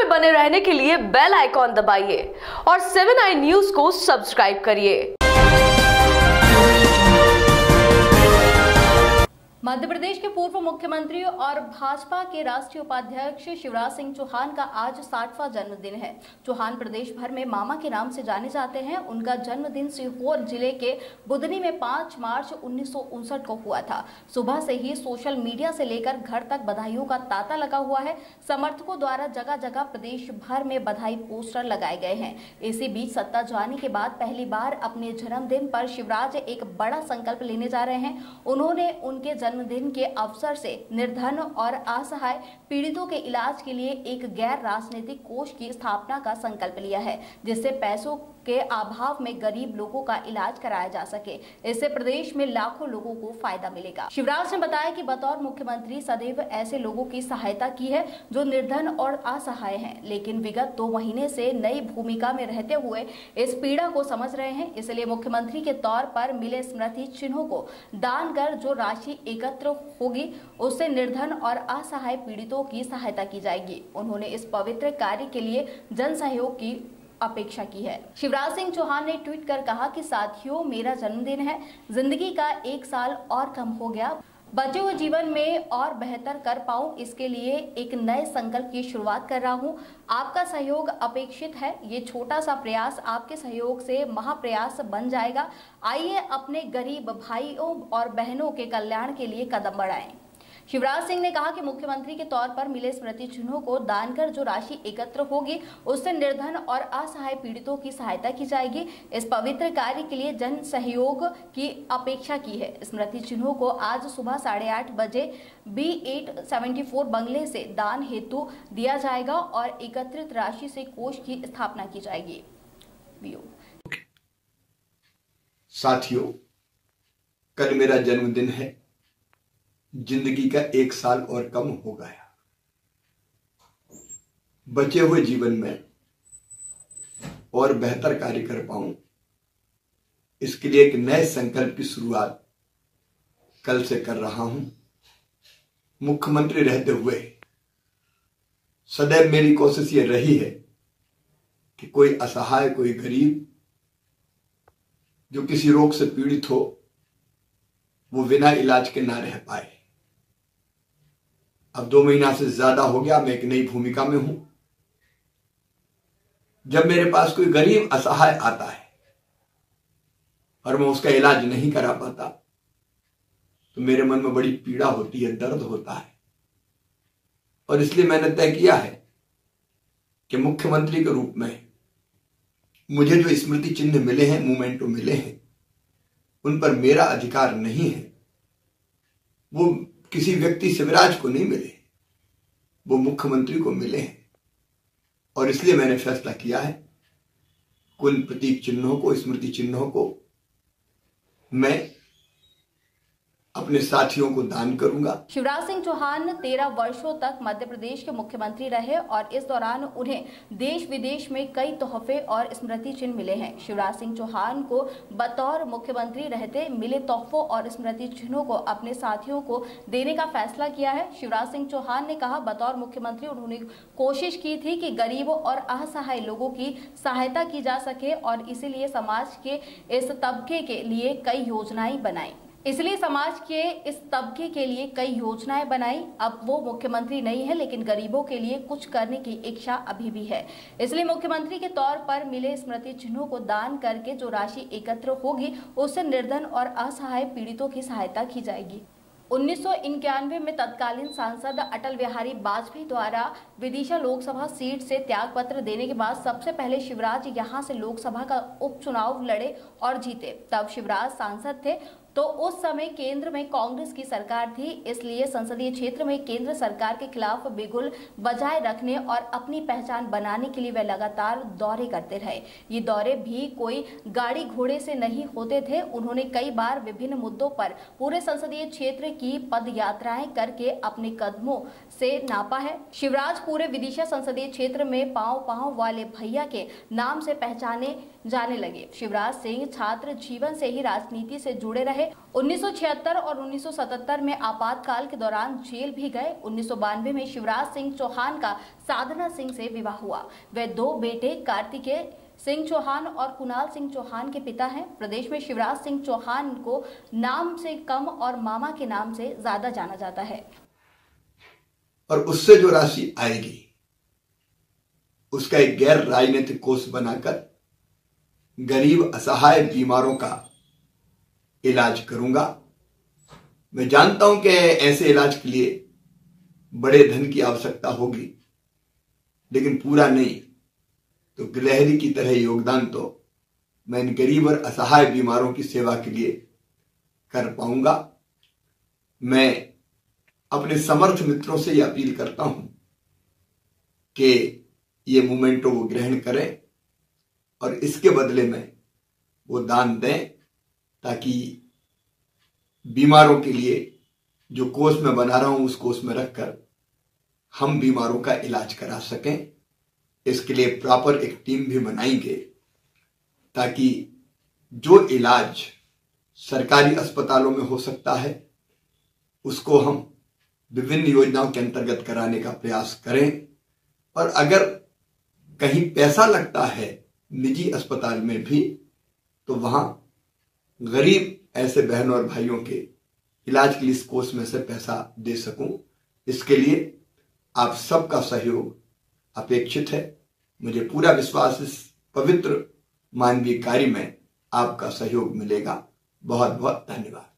में बने रहने के लिए बेल आइकॉन दबाइए और 7 आई न्यूज को सब्सक्राइब करिए। मध्य प्रदेश के पूर्व मुख्यमंत्री और भाजपा के राष्ट्रीय उपाध्यक्ष शिवराज सिंह चौहान का आज 60वां जन्मदिन है। चौहान प्रदेश भर में मामा के नाम से जाने जाते हैं। उनका जन्मदिन सीहोर जिले के बुधनी में 5 मार्च 1959 को हुआ था। सुबह से ही सोशल मीडिया से लेकर घर तक बधाइयों का तांता लगा हुआ है। समर्थकों द्वारा जगह जगह प्रदेश भर में बधाई पोस्टर लगाए गए हैं। इसी बीच सत्ता जाने के बाद पहली बार अपने जन्मदिन पर शिवराज एक बड़ा संकल्प लेने जा रहे हैं। उन्होंने उनके जन्मदिन के अवसर से निर्धन और असहाय पीड़ितों के इलाज के लिए एक गैर राजनीतिक कोष की स्थापना का संकल्प लिया है, जिससे पैसों के अभाव में गरीब लोगों का इलाज कराया जा सके। इससे प्रदेश में लाखों लोगों को फायदा मिलेगा। शिवराज ने बताया कि बतौर मुख्यमंत्री सदैव ऐसे लोगों की सहायता की है जो निर्धन और असहाय हैं, लेकिन विगत 2 महीने से नई भूमिका में रहते हुए इस पीड़ा को समझ रहे हैं। इसलिए मुख्यमंत्री के तौर पर मिले स्मृति चिन्हों को दान कर जो राशि एकत्र होगी उससे निर्धन और असहाय पीड़ितों की सहायता की जाएगी। उन्होंने इस पवित्र कार्य के लिए जन सहयोग की अपेक्षा की है। शिवराज सिंह चौहान ने ट्वीट कर कहा कि साथियों, मेरा जन्मदिन है, जिंदगी का 1 साल और कम हो गया, बचे हुए जीवन में और बेहतर कर पाऊं, इसके लिए एक नए संकल्प की शुरुआत कर रहा हूं। आपका सहयोग अपेक्षित है। ये छोटा सा प्रयास आपके सहयोग से महाप्रयास बन जाएगा। आइए अपने गरीब भाइयों और बहनों के कल्याण के लिए कदम बढ़ाएं। शिवराज सिंह ने कहा कि मुख्यमंत्री के तौर पर मिले स्मृति चिन्हों को दान कर जो राशि एकत्र होगी उससे निर्धन और असहाय पीड़ितों की सहायता की जाएगी। इस पवित्र कार्य के लिए जन सहयोग की अपेक्षा की है। स्मृति चिन्हों को आज सुबह 8:30 बजे B874 बंगले से दान हेतु दिया जाएगा और एकत्रित राशि से कोष की स्थापना की जाएगी। साथियों, कल मेरा जन्मदिन है। जिंदगी का 1 साल और कम हो गया। बचे हुए जीवन में और बेहतर कार्य कर पाऊं, इसके लिए एक नए संकल्प की शुरुआत कल से कर रहा हूं। मुख्यमंत्री रहते हुए सदैव मेरी कोशिश ये रही है कि कोई असहाय, कोई गरीब जो किसी रोग से पीड़ित हो, वो बिना इलाज के ना रह पाए। अब 2 महीना से ज्यादा हो गया मैं एक नई भूमिका में हूं। जब मेरे पास कोई गरीब असहाय आता है और मैं उसका इलाज नहीं करा पाता तो मेरे मन में बड़ी पीड़ा होती है, दर्द होता है। और इसलिए मैंने तय किया है कि मुख्यमंत्री के रूप में मुझे जो स्मृति चिन्ह मिले हैं, मोमेंटो मिले हैं, उन पर मेरा अधिकार नहीं है। वो किसी व्यक्ति शिवराज को नहीं मिले, वो मुख्यमंत्री को मिले हैं। और इसलिए मैंने फैसला किया है उन प्रतीक चिन्हों को, स्मृति चिन्हों को मैं अपने साथियों को दान करूंगा। शिवराज सिंह चौहान 13 वर्षों तक मध्य प्रदेश के मुख्यमंत्री रहे और इस दौरान उन्हें देश विदेश में कई तोहफे और स्मृति चिन्ह मिले हैं। शिवराज सिंह चौहान को बतौर मुख्यमंत्री रहते मिले तोहफों और स्मृति चिन्हों को अपने साथियों को देने का फैसला किया है। शिवराज सिंह चौहान ने कहा, बतौर मुख्यमंत्री उन्होंने कोशिश की थी कि गरीबों और असहाय लोगों की सहायता की जा सके और इसीलिए समाज के इस तबके के लिए कई योजनाएं बनाई। अब वो मुख्यमंत्री नहीं है, लेकिन गरीबों के लिए कुछ करने की इच्छा अभी भी है। इसलिए मुख्यमंत्री के तौर पर मिले स्मृति चिन्हों को दान करके जो राशि एकत्र होगी उससे निर्धन और असहाय पीड़ितों की सहायता की जाएगी। 1991 में तत्कालीन सांसद अटल बिहारी वाजपेयी द्वारा विदिशा लोकसभा सीट से त्यागपत्र देने के बाद सबसे पहले शिवराज यहां से लोकसभा का उपचुनाव लड़े और जीते। तब शिवराज सांसद थे तो उस समय केंद्र में कांग्रेस की सरकार थी, इसलिए संसदीय क्षेत्र में केंद्र सरकार के खिलाफ बिगुल बजाय रखने और अपनी पहचान बनाने के लिए वे लगातार दौरे करते रहे। ये दौरे भी कोई गाड़ी घोड़े से नहीं होते थे। उन्होंने कई बार विभिन्न मुद्दों पर पूरे संसदीय क्षेत्र की पद यात्राएं करके अपने कदमों से नापा है। शिवराज पूरे विदिशा संसदीय क्षेत्र में पांव पांव वाले भैया के नाम से पहचाने जाने लगे। शिवराज सिंह छात्र जीवन से ही राजनीति से जुड़े रहे। 1976 और 1977 में आपातकाल के दौरान जेल भी गए। 1992 में शिवराज सिंह चौहान का साधना सिंह से विवाह हुआ। वे 2 बेटे कार्तिकेय सिंह चौहान और कुणाल सिंह चौहान के पिता हैं। प्रदेश में शिवराज सिंह चौहान को नाम से कम और मामा के नाम से ज्यादा जाना जाता है। और उससे जो राशि आएगी उसका एक गैर राजनीतिक कोष बनाकर गरीब असहाय बीमारों का इलाज करूंगा। मैं जानता हूं कि ऐसे इलाज के लिए बड़े धन की आवश्यकता होगी, लेकिन पूरा नहीं तो गिलहरी की तरह योगदान तो मैं इन गरीब और असहाय बीमारों की सेवा के लिए कर पाऊंगा। मैं अपने समर्थ मित्रों से यह अपील करता हूं कि ये मोमेंटो वो ग्रहण करें और इसके बदले में वो दान दें, ताकि बीमारों के लिए जो कोष मैं बना रहा हूं उस कोष में रखकर हम बीमारों का इलाज करा सकें। इसके लिए प्रॉपर एक टीम भी बनाएंगे ताकि जो इलाज सरकारी अस्पतालों में हो सकता है उसको हम विभिन्न योजनाओं के अंतर्गत कराने का प्रयास करें। और अगर कहीं पैसा लगता है निजी अस्पताल में भी तो वहां गरीब ऐसे बहनों और भाइयों के इलाज के लिए इस कोष में से पैसा दे सकूं। इसके लिए आप सबका सहयोग अपेक्षित है। मुझे पूरा विश्वास इस पवित्र मानवीय कार्य में आपका सहयोग मिलेगा। बहुत बहुत धन्यवाद।